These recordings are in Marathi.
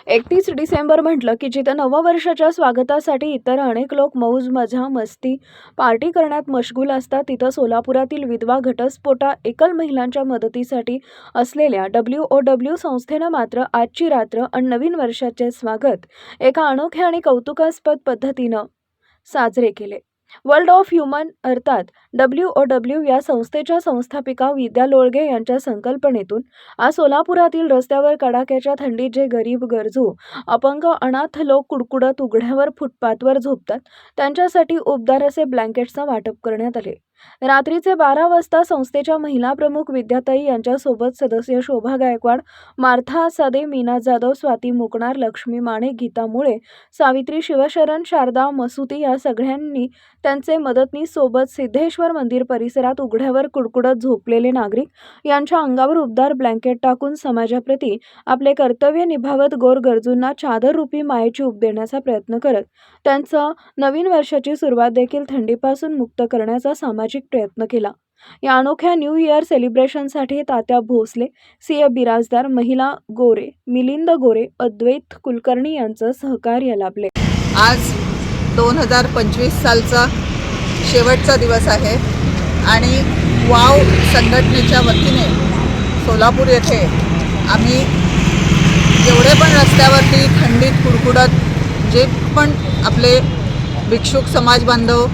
31 डिसेंबर म्हटलं की जिथं नववर्षाच्या स्वागतासाठी इतर अनेक लोक मौज मजा मस्ती पार्टी करण्यात मशगूल असतात, तिथं सोलापुरातील विधवा घटस्फोटा एकल महिलांच्या मदतीसाठी असलेल्या WOW संस्थेनं मात्र आजची रात्र आणि नवीन वर्षाचे स्वागत एका अनोख्या आणि कौतुकास्पद पद्धतीनं साजरे केले. वर्ल्ड ऑफ ह्युमन अर्थात WOW या संस्थेच्या संस्थापिका विद्या लोळगे यांच्या संकल्पनेतून आज सोलापुरातील रस्त्यावर कडाक्याच्या थंडीत जे गरीब, गरजू, अपंग, अनाथ लोक कुडकुडत उघड्यावर फुटपाथवर झोपतात, त्यांच्यासाठी उबदार असे ब्लँकेट्सचं वाटप करण्यात आले. रात्रीचे 12 वाजता संस्थेच्या महिला प्रमुख विद्याताई यांच्यासोबत सदस्य शोभा गायकवाड, मार्था सादे, मीना जाधव, स्वाती मुकणार, लक्ष्मी माने, गीता मुळे, सावित्री शिवशरण, शारदा मसुती या सगळ्यांनी त्यांचे मदतनीस सोबत सिद्धेश्वर मंदिर परिसरात उघड्यावर कुडकुडत झोपलेले नागरिक यांच्या अंगावर उबदार ब्लँकेट टाकून समाजाप्रती आपले कर्तव्य निभावत गोरगरजूंना चादररूपी मायेची उब देण्याचा प्रयत्न करत त्यांचं नवीन वर्षाची सुरुवात देखील थंडीपासून मुक्त करण्याचा सामाजिक प्रयत्न केला. या अनोख्या न्यू इयर सेलिब्रेशनसाठी तात्या भोसले, सिंह बिराजदार, महिला गोरे, मिलिंद गोरे, अद्वैत कुलकर्णी यांचं सहकार्य लाभले. आज 2025 सालचा शेवटचा दिवस आहे आणि वाव संघटनेच्या वतीने सोलापूर येथे आम्ही जेवढे पण रस्त्यावरती थंडीत कुडकुडत जे पण आपले भिक्षुक समाज बांधव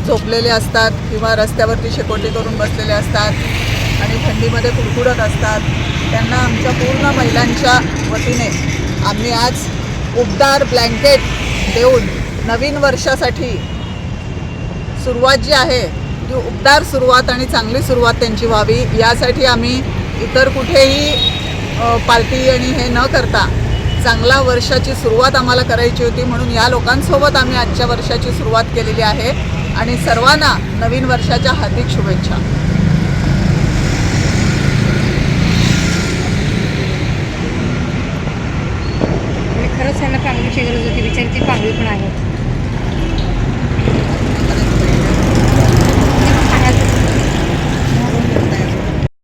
झोपलेले असतात किंवा रस्त्यावरती शेकोटी करून बसलेले असतात आणि थंडीमध्ये कुडकुडत असतात, त्यांना आमच्या पूर्ण महिलांच्या वतीने आम्ही आज उबदार ब्लँकेट देऊन नवीन वर्षासाठी सुरुवात जी आहे ती उबदार सुरुवात आणि चांगली सुरुवात त्यांची व्हावी यासाठी आम्ही इतर कुठेही पार्टी आणि हे न करता चांगला वर्षाची सुरुवात आम्हाला करायची होती, म्हणून या लोकांसोबत आम्ही आजच्या वर्षाची सुरुवात केलेली आहे आणि सर्वांना नवीन वर्षाच्या हार्दिक शुभेच्छा. खरंच त्यांना पांगलीची गरज होती, बिचारीची पांगली पण आहे.